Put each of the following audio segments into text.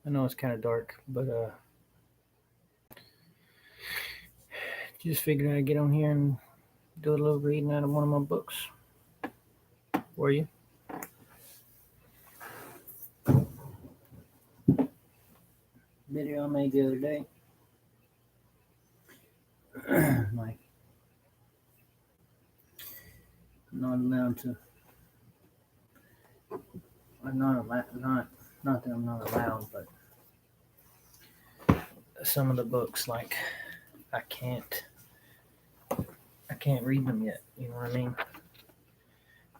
I know it's kind of dark, but just figured I'd get on here and do a little reading out of one of my books for you. Video I made the other day. Like, I'm not allowed to. I'm not allowed. Not that I'm not allowed, but some of the books, like, I can't. I can't read them yet. You know what I mean?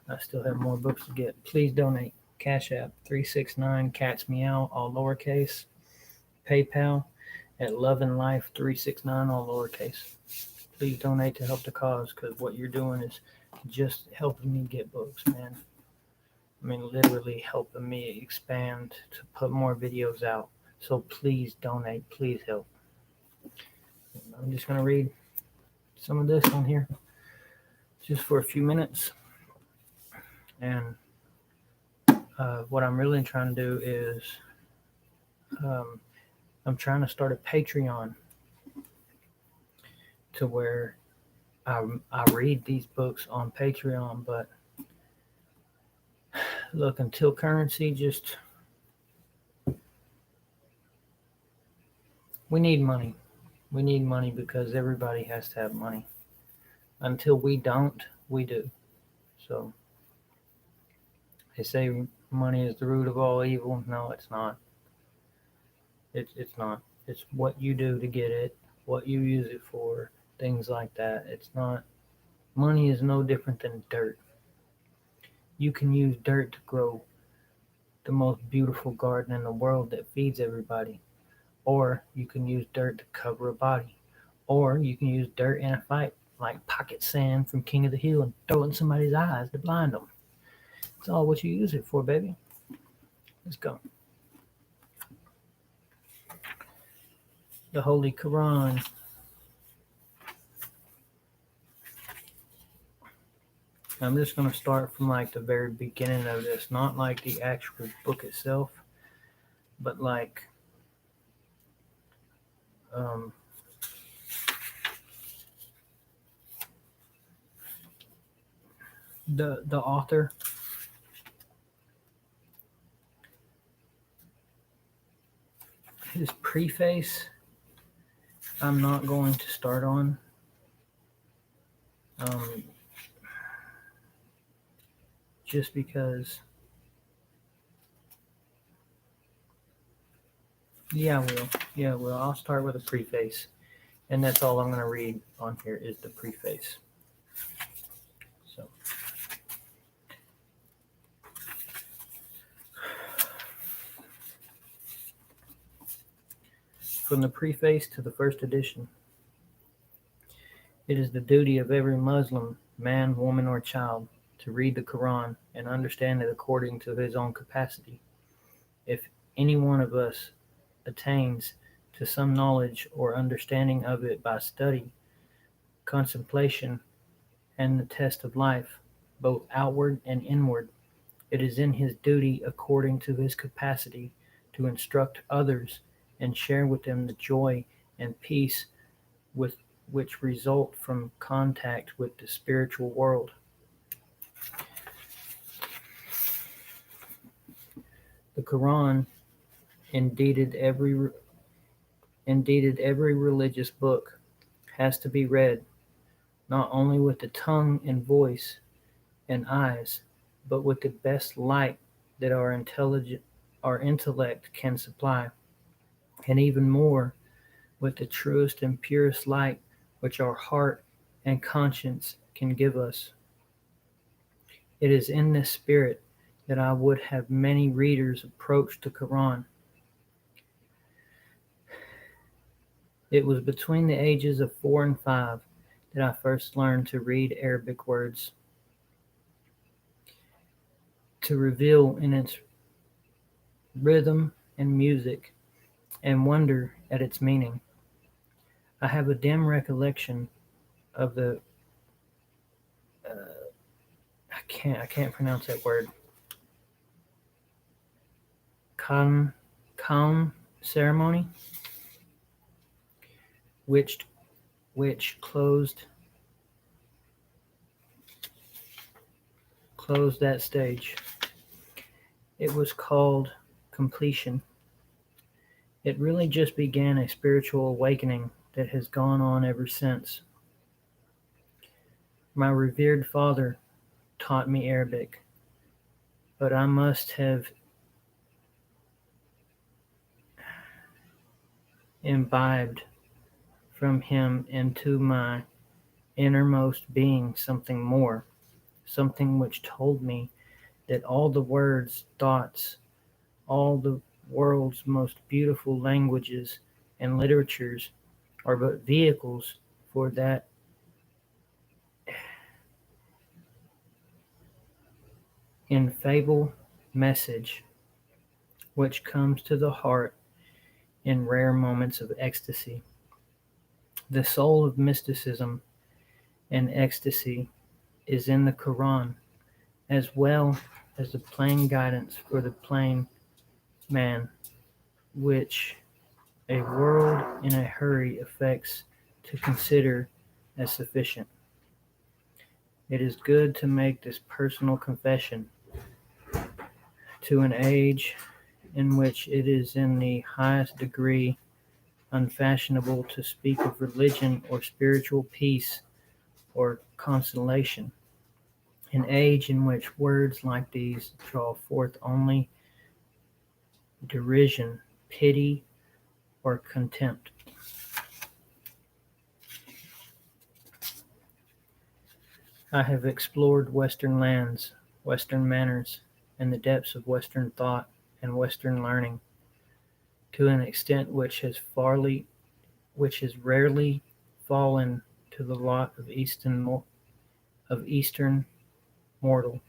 I still have more books to get. Please donate. Cash App 369 Cats Meow, all lowercase. PayPal at Love and Life 369, all lowercase. Please donate to help the cause, because what you're doing is just helping me get books, man. I mean, literally helping me expand to put more videos out. So please donate. Please help. I'm just going to read some of this on here just for a few minutes. And what I'm really trying to do is I'm trying to start a Patreon to where I read these books on Patreon, but look, until currency just, we need money. We need money because everybody has to have money. Until we don't, we do. So they say money is the root of all evil. No, it's not. It's not. It's what you do to get it, what you use it for, things like that. It's not. Money is no different than dirt. You can use dirt to grow the most beautiful garden in the world that feeds everybody. Or you can use dirt to cover a body. Or you can use dirt in a fight, like pocket sand from King of the Hill, and throw it in somebody's eyes to blind them. It's all what you use it for, baby. Let's go. The Holy Quran. I'm just going to start from like the very beginning of this, not like the actual book itself, but like um, the author. His preface, I'm not going to start on. Just because, yeah, I will. Yeah, I will. I'll start with a preface. And that's all I'm going to read on here is the preface. So, from the preface to the first edition. It is the duty of every Muslim, man, woman, or child, to read the Quran and understand it according to his own capacity. If any one of us attains to some knowledge or understanding of it by study, contemplation, and the test of life, both outward and inward, it is in his duty, according to his capacity, to instruct others and share with them the joy and peace with which result from contact with the spiritual world. The Quran, indeed every religious book, has to be read not only with the tongue and voice and eyes, but with the best light that our intellect can supply, and even more with the truest and purest light which our heart and conscience can give us. It is in this spirit that I would have many readers approach the Quran. It was between the ages of 4 and 5 that I first learned to read Arabic words, to revel in its rhythm and music, and wonder at its meaning. I have a dim recollection of the I can't pronounce that word. Khan Kaum ceremony, which closed that stage. It was called completion. It really just began a spiritual awakening that has gone on ever since. My revered father taught me Arabic, but I must have imbibed from him into my innermost being something more, something which told me that all the words, thoughts, all the world's most beautiful languages and literatures are but vehicles for that infallible message which comes to the heart in rare moments of ecstasy. The soul of mysticism and ecstasy is in the Quran, as well as the plain guidance for the plain man, which a world in a hurry affects to consider as sufficient. It is good to make this personal confession to an age in which it is in the highest degree unfashionable to speak of religion or spiritual peace or consolation, an age in which words like these draw forth only derision, pity, or contempt. I have explored Western lands, Western manners, and the depths of Western thought and Western learning to an extent which has rarely fallen to the lot of Eastern mortal.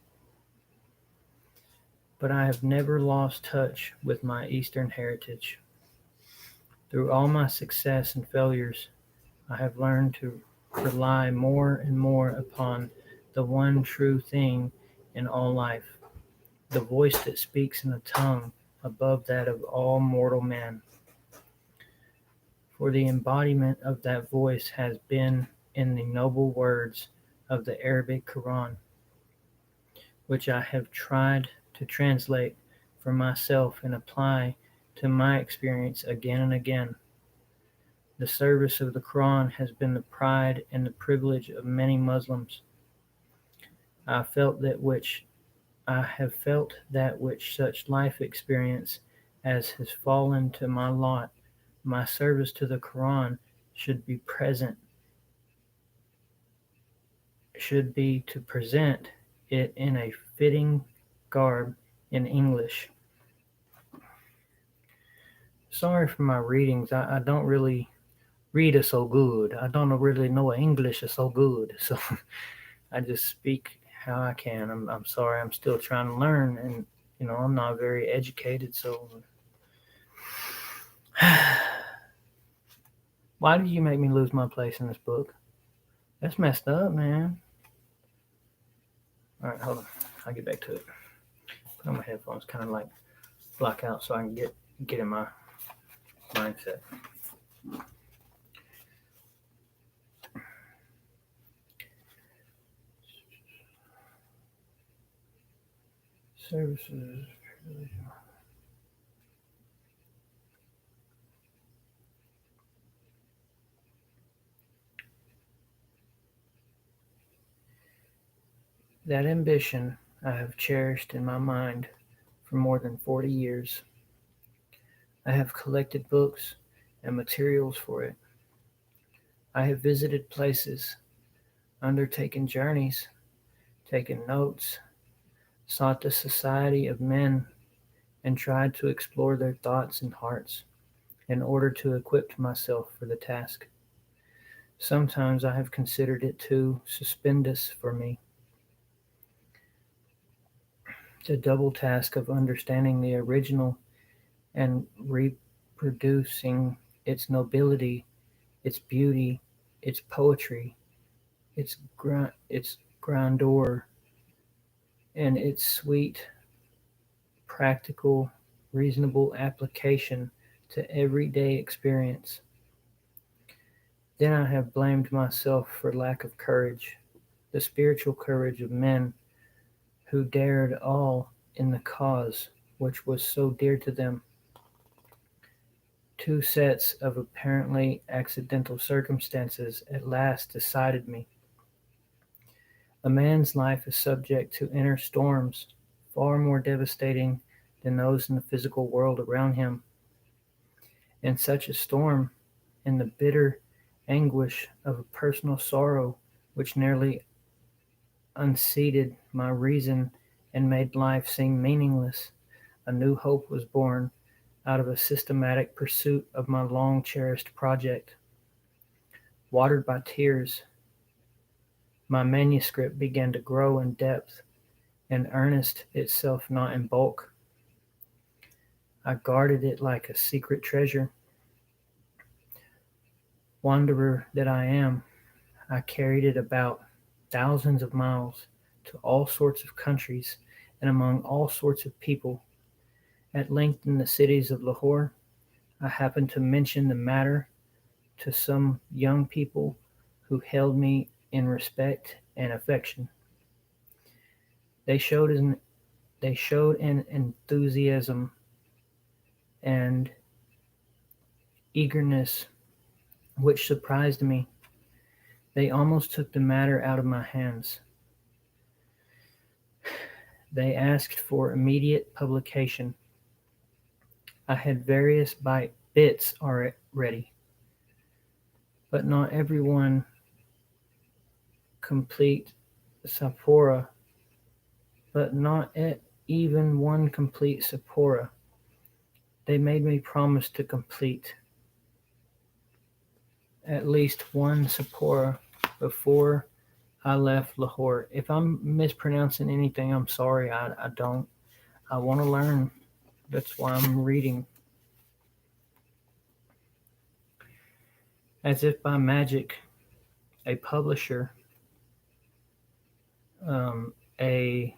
But I have never lost touch with my Eastern heritage. Through all my success and failures, I have learned to rely more and more upon the one true thing in all life, the voice that speaks in a tongue above that of all mortal men. For the embodiment of that voice has been in the noble words of the Arabic Quran, which I have tried to translate for myself and apply to my experience again and again. The service of the Quran has been the pride and the privilege of many Muslims. I have felt that which such life experience as has fallen to my lot, my service to the Quran should be to present it in a fitting garb in English. Sorry for my readings. I don't really read it so good. I don't really know English is so good. So I just speak how I can. I'm sorry. I'm still trying to learn, and I'm not very educated. So why did you make me lose my place in this book? That's messed up, man. All right, hold on. I'll get back to it. Put on my headphones, kind of like block out, so I can get in my mindset. Services. That ambition I have cherished in my mind for more than 40 years. I have collected books and materials for it. I have visited places, undertaken journeys, taken notes, sought the society of men, and tried to explore their thoughts and hearts in order to equip myself for the task. Sometimes I have considered it too stupendous for me, the double task of understanding the original and reproducing its nobility, its beauty, its poetry, its grandeur, and its sweet, practical reasonable application to everyday experience. Then I have blamed myself for lack of courage, the spiritual courage of men who dared all in the cause which was so dear to them. Two sets of apparently accidental circumstances at last decided me. A man's life is subject to inner storms far more devastating than those in the physical world around him. In such a storm, in the bitter anguish of a personal sorrow which nearly unseated my reason and made life seem meaningless, a new hope was born out of a systematic pursuit of my long cherished project. Watered by tears, my manuscript began to grow in depth and earnest itself not in bulk. I guarded it like a secret treasure. Wanderer that I am, I carried it about thousands of miles to all sorts of countries and among all sorts of people. At length, in the cities of Lahore, I happened to mention the matter to some young people who held me in respect and affection. They showed an, they showed an enthusiasm and eagerness which surprised me. They almost took the matter out of my hands. They asked for immediate publication. I had various bits ready, but not every one complete Sapora, but not even one complete Sapora. They made me promise to complete at least one Sapora before I left Lahore. If I'm mispronouncing anything, I'm sorry. I don't. I want to learn. That's why I'm reading. As if by magic, a publisher, a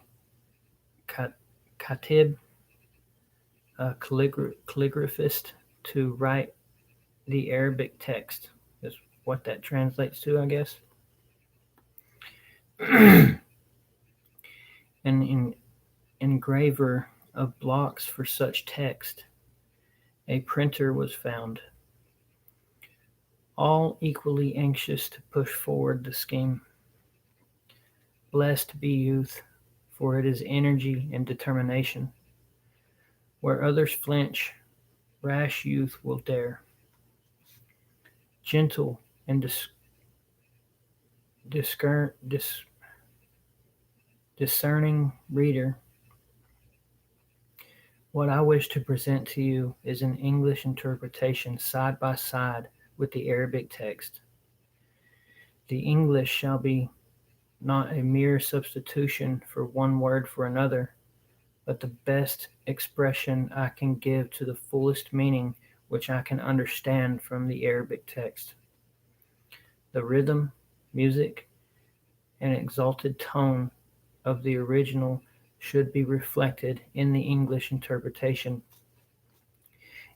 katib, a calligraphist to write the Arabic text, is what that translates to, I guess. An engraver of blocks for such text. A printer was found, all equally anxious to push forward the scheme. Blessed be youth, for it is energy and determination. Where others flinch, rash youth will dare. Gentle and discerning reader, what I wish to present to you is an English interpretation side by side with the Arabic text. The English shall be not a mere substitution for one word for another, but the best expression I can give to the fullest meaning which I can understand from the Arabic text. The rhythm, music, and exalted tone of the original should be reflected in the English interpretation.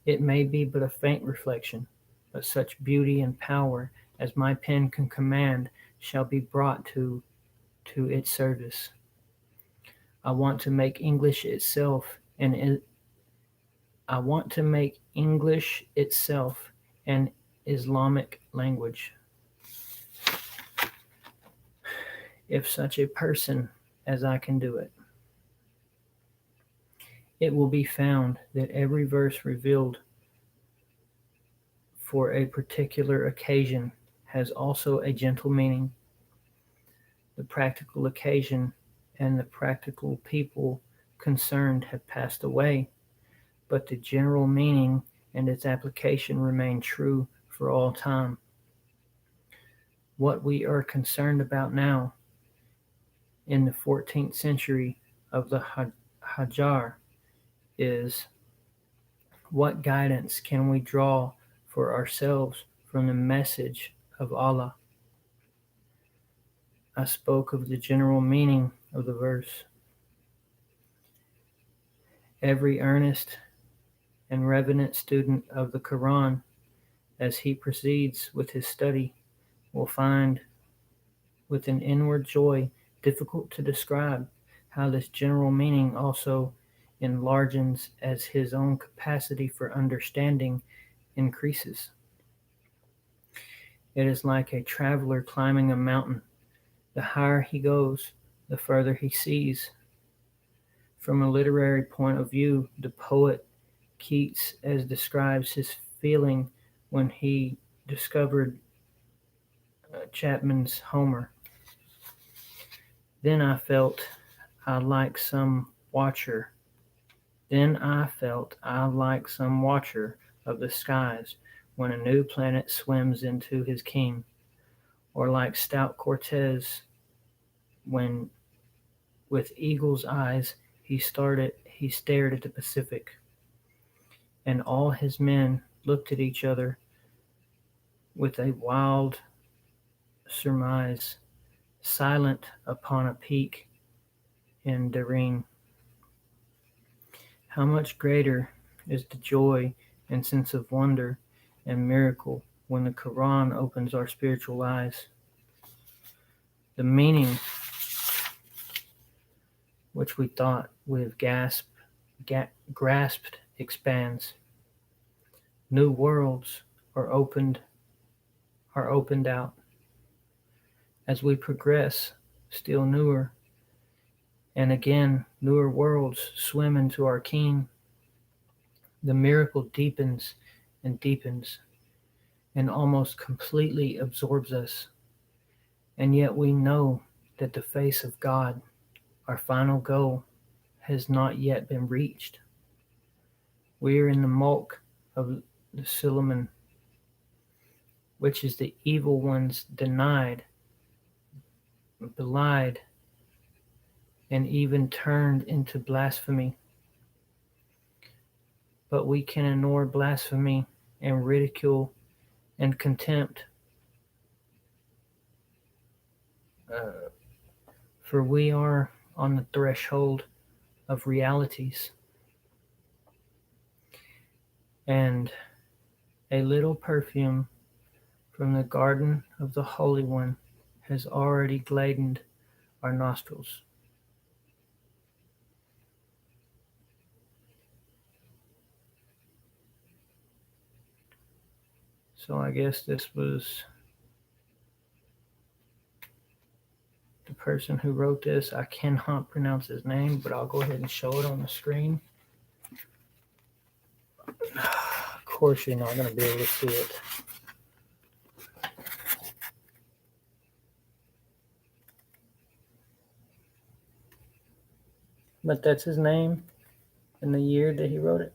It may be but a faint reflection, but such beauty and power as my pen can command shall be brought to its service. I want to make English itself an Islamic language. If such a person as I can do it. It will be found that every verse revealed for a particular occasion has also a gentle meaning. The practical occasion and the practical people concerned have passed away, but the general meaning and its application remain true for all time. What we are concerned about now, in the 14th century of the Hajjar, is what guidance can we draw for ourselves from the message of Allah? I spoke of the general meaning of the verse. Every earnest and reverent student of the Quran, as he proceeds with his study, will find with an inward joy difficult to describe how this general meaning also enlarges as his own capacity for understanding increases. It is like a traveler climbing a mountain. The higher he goes, the further he sees. From a literary point of view, the poet Keats as describes his feeling when he discovered Chapman's Homer. Then I felt I like some watcher. Then I felt I like some watcher of the skies when a new planet swims into his ken, or like stout Cortez when with eagle's eyes he stared at the Pacific, and all his men looked at each other with a wild surmise, silent upon a peak in Darien. How much greater is the joy and sense of wonder and miracle when the Quran opens our spiritual eyes. The meaning which we thought we have grasped expands. New worlds are opened out. As we progress, still newer, and again newer worlds swim into our ken. The miracle deepens and deepens and almost completely absorbs us. And yet we know that the face of God, our final goal, has not yet been reached. We are in the mulk of the Suleiman, which is the evil ones denied, belied, and even turned into blasphemy. But we can ignore blasphemy and ridicule and contempt, for we are on the threshold of realities. And a little perfume from the garden of the Holy One has already gladdened our nostrils. So I guess this was the person who wrote this. I cannot pronounce his name, but I'll go ahead and show it on the screen. Of course, you're not going to be able to see it. But that's his name and the year that he wrote it.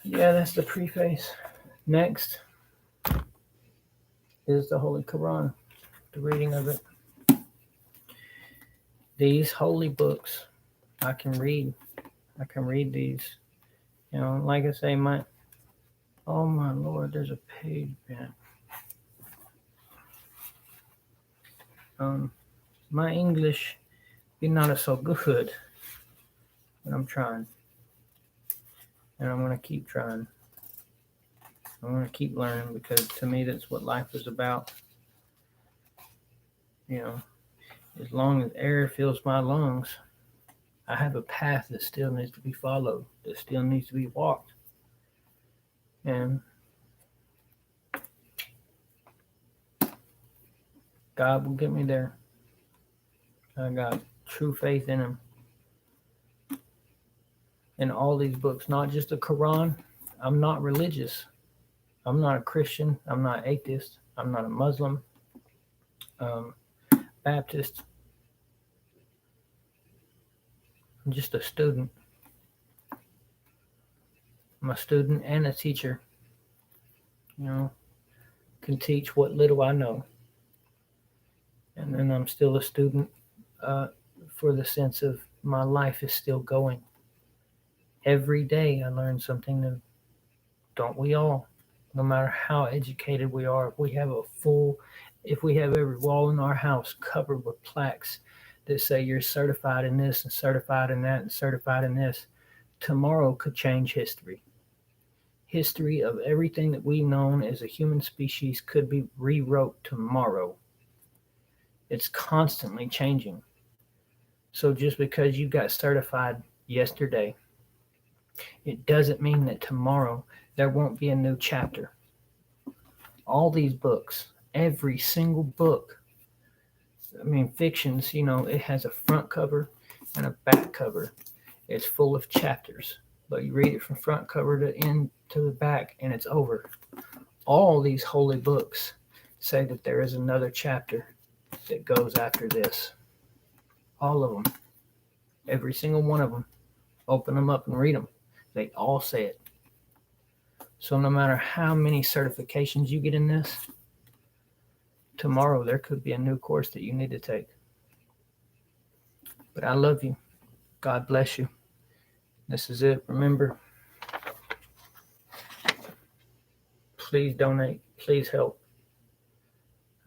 Yeah, that's the preface. Next is the Holy Quran, the reading of it. These holy books, I can read these. You know, like I say, oh my Lord, there's a page back. My English is not so good, but I'm trying. And I'm going to keep trying. I'm going to keep learning, because to me that's what life is about. You know, as long as air fills my lungs, I have a path that still needs to be followed, that still needs to be walked. And God will get me there. I got true faith in Him. In all these books, not just the Quran. I'm not religious. I'm not a Christian. I'm not atheist. I'm not a Muslim, Baptist. I'm just a student. I'm a student and a teacher. You know, can teach what little I know. And then I'm still a student for the sense of my life is still going. Every day I learn something new. Don't we all? No matter how educated we are, if we have every wall in our house covered with plaques that say you're certified in this and certified in that and certified in this, tomorrow could change history. History of everything that we've known as a human species could be rewrote tomorrow. It's constantly changing. So just because you got certified yesterday, it doesn't mean that tomorrow there won't be a new chapter. All these books, every single book, I mean, fictions, it has a front cover and a back cover. It's full of chapters, but you read it from front cover to end to the back and it's over. All these holy books say that there is another chapter that goes after this. All of them. Every single one of them. Open them up and read them. They all say it. So no matter how many certifications you get in this, tomorrow there could be a new course that you need to take. But I love you. God bless you. This is it. Remember, please donate. Please help.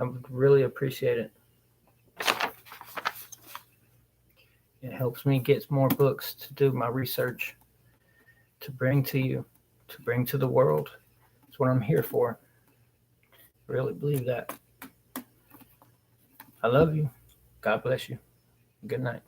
I would really appreciate it. It helps me get more books to do my research, to bring to you, to bring to the world. That's what I'm here for. I really believe that. I love you. God bless you. Good night.